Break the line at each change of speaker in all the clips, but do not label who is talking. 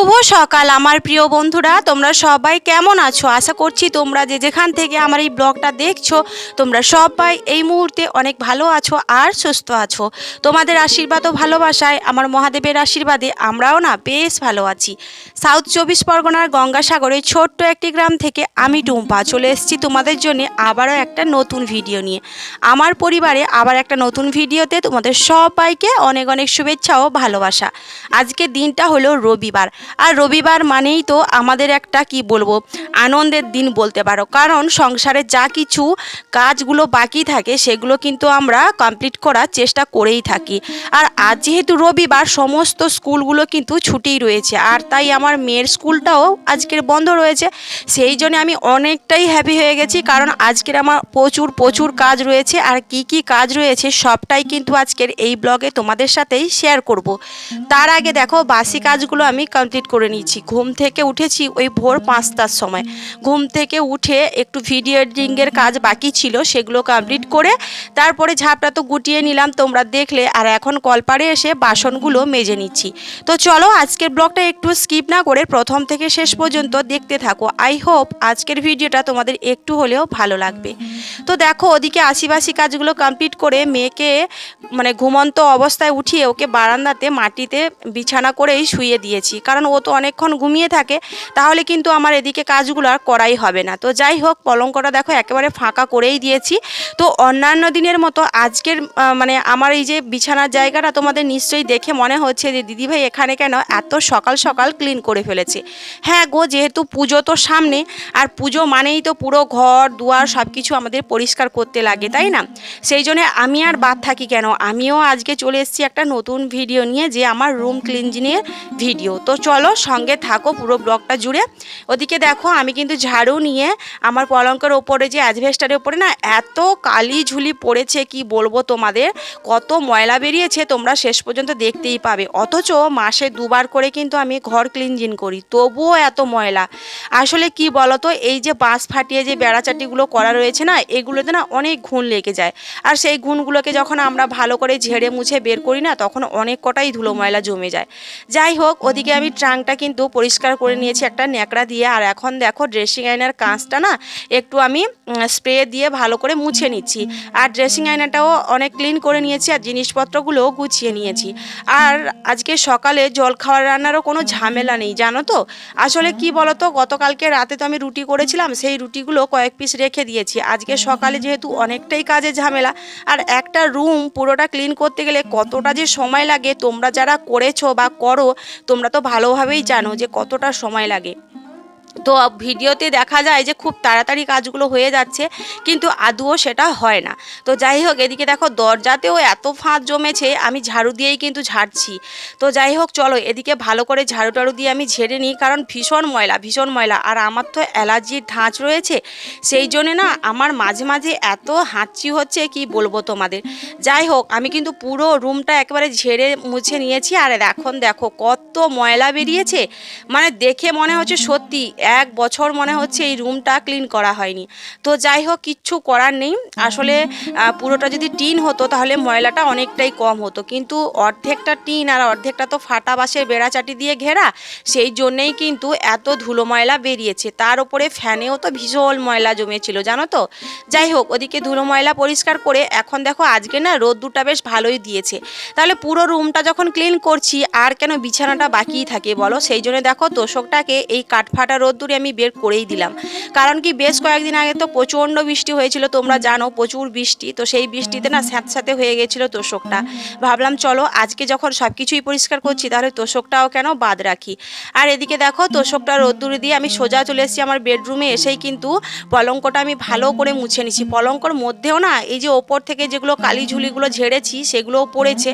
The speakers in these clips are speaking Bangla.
শুভ সকাল আমার প্রিয় বন্ধুরা, তোমরা সবাই কেমন আছো? আশা করছি তোমরা যে যেখান থেকে আমার এই ব্লগটা দেখছো তোমরা সবাই এই মুহূর্তে অনেক ভালো আছো আর সুস্থ আছো। তোমাদের আশীর্বাদ ও ভালোবাসায়, আমার মহাদেবের আশীর্বাদে আমরাও না বেশ ভালো আছি। সাউথ 24 পরগনার গঙ্গাসাগরের ছোট্ট একটি গ্রাম থেকে আমি টুম্পা চলে এসেছি তোমাদের জন্য আবারও একটা নতুন ভিডিও নিয়ে। আমার পরিবারে আবার একটা নতুন ভিডিওতে তোমাদের সবাইকে অনেক অনেক শুভেচ্ছা ও ভালোবাসা। আজকে দিনটা হলো রবিবার, আর রবিবার মানেই তো আমাদের একটা কি বলবো আনন্দের দিন বলতে পারো, কারণ সংসারে যা কিছু কাজগুলো বাকি থাকে সেগুলো কিন্তু আমরা কমপ্লিট করার চেষ্টা করেই থাকি। আর আজ যেহেতু রবিবার সমস্ত স্কুলগুলো কিন্তু ছুটিই রয়েছে, আর তাই আমার মেয়ের স্কুলটাও আজকের বন্ধ রয়েছে। সেই জন্য আমি অনেকটাই হ্যাপি হয়ে গেছি, কারণ আজকের আমার প্রচুর প্রচুর কাজ রয়েছে, আর কি কি কাজ রয়েছে সবটাই কিন্তু আজকের এই ব্লগে তোমাদের সাথেই শেয়ার করব। তার আগে দেখো বাসি কাজগুলো আমি কমপ্লিট করে নিয়েছি। ঘুম থেকে উঠেছি ওই ভোর 5টার সময়। ঘুম থেকে উঠে একটু ভিডিও এডিটিংয়ের কাজ বাকি ছিল, সেগুলো কমপ্লিট করে তারপরে ঝাপটা তো গুটিয়ে নিলাম, তোমরা দেখলে। আর এখন কলপাড়ে এসে বাসনগুলো মেজে নিচ্ছি। তো চলো আজকের ব্লগটা একটু স্কিপ না করে প্রথম থেকে শেষ পর্যন্ত দেখতে থাকো। আই হোপ আজকের ভিডিওটা তোমাদের একটু হলেও ভালো লাগবে। তো দেখো ওদিকে আশিবাসি কাজগুলো কমপ্লিট করে মেয়েকে মানে ঘুমন্ত অবস্থায় উঠিয়ে ওকে বারান্দাতে মাটিতে বিছানা করেই শুইয়ে দিয়েছি, কারণ ও তো অনেকক্ষণ ঘুমিয়ে থাকে, তাহলে কিন্তু আমার এদিকে কাজগুলো আর করাই হবে না। তো যাই হোক পলঙ্কটা দেখো একেবারে ফাঁকা করেই দিয়েছি। তো অন্যান্য দিনের মতো আজকের মানে আমার এই যে বিছানার জায়গাটা তোমাদের নিশ্চয়ই দেখে মনে হচ্ছে যে দিদিভাই এখানে কেন এত সকাল সকাল ক্লিন করে ফেলেছে। হ্যাঁ গো, যেহেতু পুজো তো সামনে, আর পুজো মানেই তো পুরো ঘর দুয়ার সব কিছু আমাদের পরিষ্কার করতে লাগে, তাই না? সেই জন্য আমি আর বাদ থাকি কেন, আমিও আজকে চলে এসেছি একটা নতুন ভিডিও নিয়ে, যে আমার রুম ক্লিনজিংয়ের ভিডিও। তো চলো সঙ্গে থাকো পুরো ব্লগটা জুড়ে। ওদিকে দেখো আমি কিন্তু ঝাড়ু নিয়ে আমার পলঙ্কের ওপরে যে অ্যাজবেস্টারের ওপরে না এত কালি ঝুলি পড়েছে কি বলবো তোমাদের, কত ময়লা বেরিয়েছে তোমরা শেষ পর্যন্ত দেখতেই পাবে। অথচ মাসে 2বার করে কিন্তু আমি ঘর ক্লিনজিং করি, তবুও এত ময়লা। আসলে কি বলতো, এই যে বাঁশ ফাটিয়ে যে বেড়াচাটিগুলো করা রয়েছে না, এগুলোতে না অনেক ঘুণ লেগে যায়, আর সেই ঘুণগুলোকে যখন আমরা ভালো করে ঝেড়ে মুছে বের করি না, তখন অনেক কটাই ধুলো ময়লা জমে যায়। যাই হোক ওদিকে আমি ট্রাঙ্কটা কিন্তু পরিষ্কার করে নিয়েছি একটা ন্যাকড়া দিয়ে, আর এখন দেখো ড্রেসিং আয়নার কাঁচটা না একটু আমি স্প্রে দিয়ে ভালো করে মুছে নিচ্ছি। আর ড্রেসিং আয়নাটাও অনেক ক্লিন করে নিয়েছি, আর জিনিসপত্রগুলোও গুছিয়ে নিয়েছি। আর আজকে সকালে জল খাওয়ার রান্নারও কোনো ঝামেলা নেই, জানো তো। আসলে কি বলতো, গতকালকে রাতে তো আমি রুটি করেছিলাম, সেই রুটিগুলো কয়েক পিস রেখে দিয়েছি। আজকে সকালে যেহেতু অনেকটাই কাজে ঝামেলা, আর একটা রুম পুরোটা ক্লিন করতে গেলে কতটা যে সময় লাগে, তোমরা যারা করেছো বা করো তোমরা তো ভালোভাবেই জানো যে কতটা সময় লাগে। তো ভিডিওতে দেখা যায় যে খুব তাড়াতাড়ি কাজগুলো হয়ে যাচ্ছে, কিন্তু আদৌ সেটা হয় না। তো যাই হোক এদিকে দেখো দরজাতেও এত ফাঁদ জমেছে, আমি ঝাড়ু দিয়েই কিন্তু ঝাড়ছি। তো যাই হোক চলো এদিকে ভালো করে ঝাড়ু টাড়ু দিয়ে আমি ঝেড়ে নিই, কারণ ভীষণ ময়লা ভীষণ ময়লা। আর আমার তো অ্যালার্জির ধাঁচ রয়েছে, সেই জন্যে না আমার মাঝে মাঝে এত হাঁচি হচ্ছে কি বলবো তোমাদের। যাই হোক আমি কিন্তু পুরো রুমটা একেবারে ঝেড়ে মুছে নিয়েছি, আর এখন দেখো কত ময়লা বেরিয়েছে, মানে দেখে মনে হচ্ছে সত্যি 1 বছর মনে হচ্ছে এই রুমটা ক্লিন করা হয়নি। তো যাই হোক কিচ্ছু করার নেই। আসলে পুরোটা যদি টিন হতো তাহলে ময়লাটা অনেকটাই কম হতো, কিন্তু অর্ধেকটা টিন আর অর্ধেকটা তো ফাটা বাঁশের বেড়াচাটি দিয়ে ঘেরা, সেই জন্যেই কিন্তু এত ধুলো ময়লা বেরিয়েছে। তার উপরে ফ্যানেও তো ভীষণ ময়লা জমেছিল, জানো তো। যাই হোক ওদিকে ধুলো ময়লা পরিষ্কার করে এখন দেখো আজকে না রোদ্দুরটা বেশ ভালোই দিয়েছে। তাহলে পুরো রুমটা যখন ক্লিন করছি আর কেন বিছানাটা বাকিই থাকে বলো। সেই জন্য দেখো তোষকটাকে এই কাঠফাটা রোদ্দুরে আমি বের করেই দিলাম, কারণ কি বেশ কয়েকদিন আগে তো প্রচণ্ড বৃষ্টি হয়েছিল, তোমরা জানো প্রচুর বৃষ্টি। তো সেই বৃষ্টিতে না স্যাঁতস্যাঁতে হয়ে গেছিলো তোষকটা। ভাবলাম চলো আজকে যখন সব কিছুই পরিষ্কার করছি তাহলে তোষকটাও কেন বাদ রাখি। আর এদিকে দেখো তোষকটা রোদ্দুরে দিয়ে আমি সোজা চলে এসেছি আমার বেডরুমে। এসেই কিন্তু পলঙ্কটা আমি ভালো করে মুছে নিছি। পলঙ্কর মধ্যেও না এই যে ওপর থেকে যেগুলো কালি ঝুলিগুলো ঝেড়েছি সেগুলোও পড়েছে।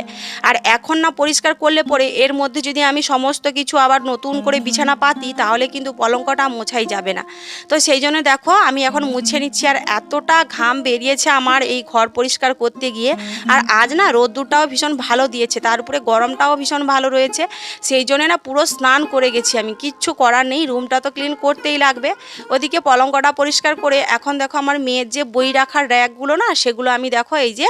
আর এখন না পরিষ্কার করলে পরে এর মধ্যে যদি আমি সমস্ত কিছু আবার নতুন করে বিছানা পাতি, তাহলে কিন্তু পলঙ্ক পলঙ্কটা মোছাই যাবে না। তো সেই জন্য দেখো আমি এখন মুছে নিচ্ছি। আর এতটা ঘাম বেরিয়েছে আমার এই ঘর পরিষ্কার করতে গিয়ে। আর আজ না রোদ্দুরটাও ভীষণ ভালো দিয়েছে, তার উপরে গরমটাও ভীষণ ভালো রয়েছে। সেই জন্য না পুরো স্নান করে গেছি আমি, কিচ্ছু করার নেই, রুমটা তো ক্লিন করতেই লাগবে। ওদিকে পলঙ্কটা পরিষ্কার করে এখন দেখো আমার মেয়ের যে বই রাখার র্যাকগুলো না, সেগুলো আমি দেখো এই যে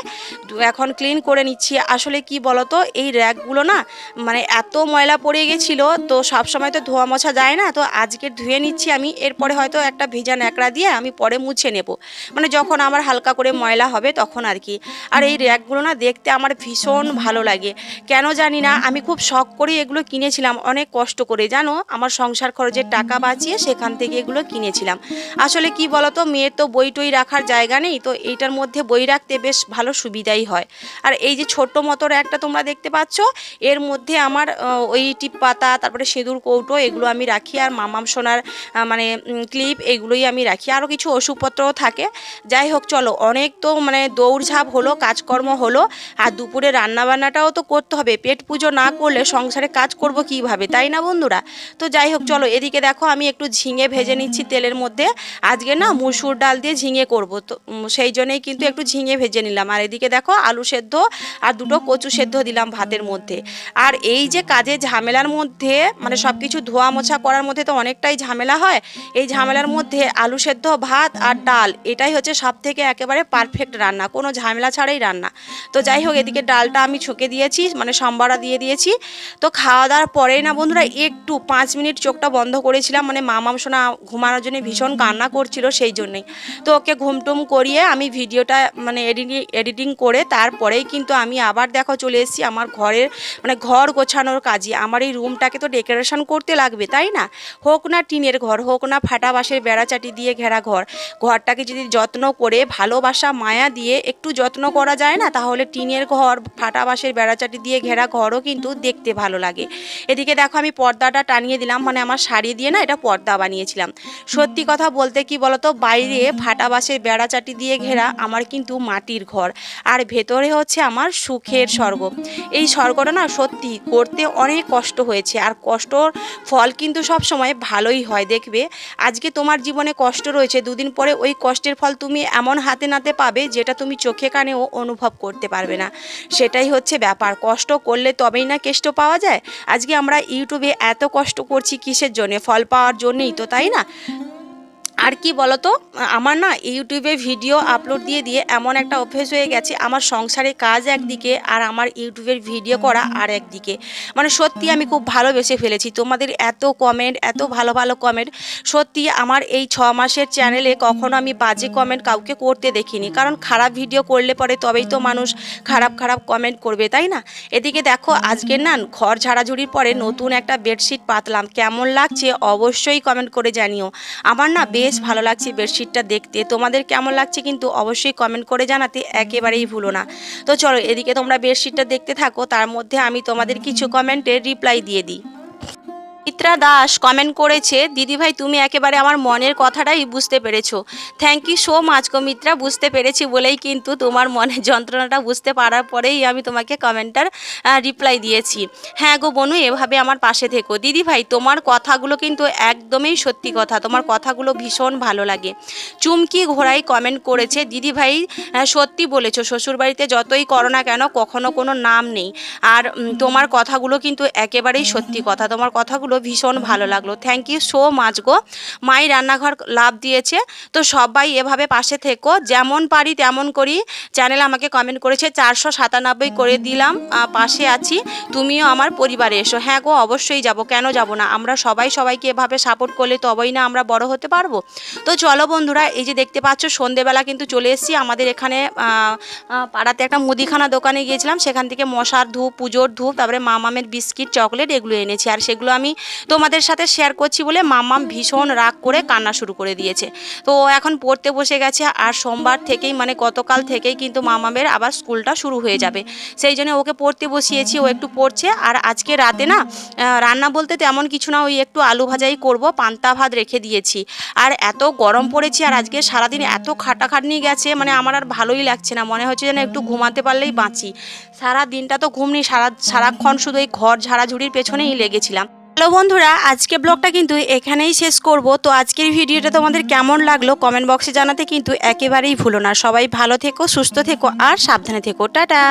এখন ক্লিন করে নিচ্ছি। আসলে কি বলতো, এই র্যাকগুলো না মানে এত ময়লা পড়ে গেছিলো, তো সবসময় তো ধোয়া মোছা যায় না, তো আজকে ধুয়ে নিচ্ছি আমি। এরপরে হয়তো একটা ভেজা ন্যাকড়া দিয়ে আমি পরে মুছে নেব, মানে যখন আমার হালকা করে ময়লা হবে তখন আর কি। আর এই র্যাকগুলো না দেখতে আমার ভীষণ ভালো লাগে, কেন জানি না। আমি খুব শখ করে এগুলো কিনেছিলাম, অনেক কষ্ট করে, জানো, আমার সংসার খরচের টাকা বাঁচিয়ে সেখান থেকে এগুলো কিনেছিলাম। আসলে কি বলতো, মেয়ের তো বই টই রাখার জায়গা নেই, তো এইটার মধ্যে বই রাখতে বেশ ভালো সুবিধাই হয়। আর এই যে ছোট্ট মতো র্যাকটা তোমরা দেখতে পাচ্ছ, এর মধ্যে আমার ওই টিপ পাতা, তারপরে সিঁদুর কৌটো, এগুলো আমি রাখি। আর মামাম সোনার মানে ক্লিপ, এগুলোই আমি রাখি। আরও কিছু ওষুধপত্রও থাকে। যাই হোক, চলো, অনেক তো মানে দৌড়ঝাঁপ হলো, কাজকর্ম হলো, আর দুপুরে রান্নাবান্নাটাও তো করতে হবে। পেট পুজো না করলে সংসারে কাজ করব কিভাবে, তাই না বন্ধুরা? তো যাই হোক, চলো, এদিকে দেখো আমি একটু ঝিঙে ভেজে নিচ্ছি তেলের মধ্যে। আজকে না মুসুর ডাল দিয়ে ঝিঙে করব, তো সেই জন্যই কিন্তু একটু ঝিঙে ভেজে নিলাম। আর এদিকে দেখো আলু সেদ্ধ আর দুটো কচু সেদ্ধ দিলাম ভাতের মধ্যে। আর এই যে কাজের ঝামেলার মধ্যে, মানে সব কিছু ধোয়া মোছা করার মধ্যে তো অনেকটাই ঝামেলা হয়। এই ঝামেলার মধ্যে আলু সেদ্ধ, ভাত আর ডাল, এটাই হচ্ছে সব থেকে একেবারে পারফেক্ট রান্না, কোনো ঝামেলা ছাড়াই রান্না। তো যাই হোক, এদিকে ডালটা আমি ছুঁকে দিয়েছি, মানে সম্বারা দিয়ে দিয়েছি। তো খাওয়া দাওয়ার পরেই না বন্ধুরা একটু 5 মিনিট চোখটা বন্ধ করেছিলাম, মানে মামাম সোনা ঘুমানোর জন্য ভীষণ কান্না করছিল, সেই জন্যই। তো ওকে ঘুমটুম করিয়ে আমি ভিডিওটা মানে এডিটিং করে তারপরেই কিন্তু আমি আবার দেখো চলে এসেছি আমার ঘরের মানে ঘর গোছানোর কাজে। আমার এই রুমটাকে তো ডেকোরেশন করতে লাগবে, তাই না? হোক না টিনের ঘর, হোক না ফাটা বাঁশের বেড়াচাটি দিয়ে ঘেরা ঘর, ঘরটাকে যদি যত্ন করে ভালোবাসা মায়া দিয়ে একটু যত্ন করা যায় না, তাহলে টিনের ঘর, ফাটা বাঁশের বেড়াচাটি দিয়ে ঘেরা ঘরও কিন্তু দেখতে ভালো লাগে। এদিকে দেখো আমি পর্দাটা টানিয়ে দিলাম, মানে আমার শাড়ি দিয়ে না এটা পর্দা বানিয়েছিলাম। সত্যি কথা বলতে কি বলতো, বাইরে ফাটা বাঁশের বেড়াচাটি দিয়ে ঘেরা আমার কিন্তু মাটির ঘর, আর ভেতরে হচ্ছে আমার সুখের স্বর্গ। এই স্বর্গটা না সত্যি করতে অনেক কষ্ট হয়েছে, আর কষ্টর ফল কিন্তু সব সময় ভালোই হয়। দেখবে আজকে তোমার জীবনে কষ্ট রয়েছে, দুদিন পরে ওই কষ্টের ফল তুমি এমন হাতে নাতে পাবে যেটা তুমি চোখে কানেও অনুভব করতে পারবে না। সেটাই হচ্ছে ব্যাপার, কষ্ট করলে তবেই না কেষ্ট পাওয়া যায়। আজকে আমরা ইউটিউবে এত কষ্ট করছি কিসের জন্যে? ফল পাওয়ার জন্যই তো, তাই না? আর কি বলতো, আমার না ইউটিউবে ভিডিও আপলোড দিয়ে দিয়ে এমন একটা অভ্যেস হয়ে গেছে, আমার সংসারে কাজ একদিকে আর আমার ইউটিউবের ভিডিও করা আর একদিকে। মানে সত্যি আমি খুব ভালোবেসে ফেলেছি তোমাদের এত কমেন্ট, এত ভালো ভালো কমেন্ট। সত্যি আমার এই 6 মাসের চ্যানেলে কখনো আমি বাজে কমেন্ট কাউকে করতে দেখিনি, কারণ খারাপ ভিডিও করলে পরে তবেই তো মানুষ খারাপ খারাপ কমেন্ট করবে, তাই না? এদিকে দেখো আজকে না ঘর ঝাড়াঝুড়ির পরে নতুন একটা বেডশিট পাতলাম, কেমন লাগছে অবশ্যই কমেন্ট করে জানিও। আমার না বেশ ভালো লাগছে বেডশিটটা দেখতে, তোমাদের কেমন লাগছে কিন্তু অবশ্যই কমেন্ট করে জানাতে একেবারেই ভুলো না। তো চলো, এদিকে তোমরা বেডশিটটা দেখতে থাকো, তার মধ্যে আমি তোমাদের কিছু কমেন্টের রিপ্লাই দিয়ে দিই। মিত্রা দাস কমেন্ট করেছে, দিদিভাই তুমি একেবারে আমার মনের কথাটাই বুঝতে পেরেছো। থ্যাংক ইউ সো মাচ গো মিত্রা, বুঝতে পেরেছি বলেই কিন্তু তোমার মনের যন্ত্রণাটা বুঝতে পারার পরেই আমি তোমাকে কমেন্টটার রিপ্লাই দিয়েছি। হ্যাঁ গো বনু, এভাবে আমার পাশে থেকো। দিদিভাই তোমার কথাগুলো কিন্তু একদমই সত্যি কথা, তোমার কথাগুলো ভীষণ ভালো লাগে। চুমকি ঘোড়াই কমেন্ট করেছে, দিদিভাই সত্যি বলেছো, শ্বশুরবাড়িতে যতই করো না কেন কখনো কোনো নাম নেই। আর তোমার কথাগুলো কিন্তু একেবারেই সত্যি কথা, তোমার কথাগুলো ভীষণ ভালো লাগলো। থ্যাংক ইউ সো মাচ গো। মাই রান্নাঘর লাভ দিয়েছে। তো সবাই এভাবে পাশে থেকো, যেমন পারি তেমন করি। চ্যানেল আমাকে কমেন্ট করেছে 497 করে দিলাম, পাশে আছি, তুমিও আমার পরিবারে এসো। হ্যাঁ গো, অবশ্যই যাব, কেন যাব না? আমরা সবাই সবাইকে এভাবে সাপোর্ট করলে তবেই না আমরা বড় হতে পারবো। তো চলো বন্ধুরা, এই যে দেখতে পাচ্ছ সন্ধেবেলা কিন্তু চলে এসেছি আমাদের এখানে পাড়াতে একটা মুদিখানা দোকানে গিয়েছিলাম, সেখান থেকে মশার ধূপ, পুজোর ধূপ, তারপরে মামামের বিস্কিট, চকলেট এগুলো এনেছি। আর সেগুলো আমি তোমাদের সাথে শেয়ার করছি বলে মাম্মাম ভীষণ রাগ করে কান্না শুরু করে দিয়েছে। তো ও এখন পড়তে বসে গেছে, আর সোমবার থেকেই মানে গতকাল থেকেই কিন্তু মামামের আবার স্কুলটা শুরু হয়ে যাবে, সেই জন্য ওকে পড়তে বসিয়েছি, ও একটু পড়ছে। আর আজকে রাতে না রান্না বলতে তেমন কিছু না, ওই একটু আলু ভাজাই করব, পান্তা ভাত রেখে দিয়েছি। আর এত গরম পড়েছে, আর আজকে সারাদিন এত খাটাখাটনি গেছে, মানে আমার আর ভালোই লাগছে না, মনে হচ্ছে যেন একটু ঘুমাতে পারলেই বাঁচি। সারা দিনটা তো ঘুম নেই, সারাক্ষণ শুধু এই ঘর ঝাড়াঝুড়ির পেছনেই লেগেছিলাম। হ্যালো বন্ধুরা, আজকে ব্লগটা কিন্তু এখানেই শেষ করব। তো আজকের ভিডিওটা তোমাদের কেমন লাগলো কমেন্ট বক্সে জানাতে কিন্তু একেবারেই ভুলো না। সবাই ভালো থেকো, সুস্থ থেকো আর সাবধানে থেকো। টাটা।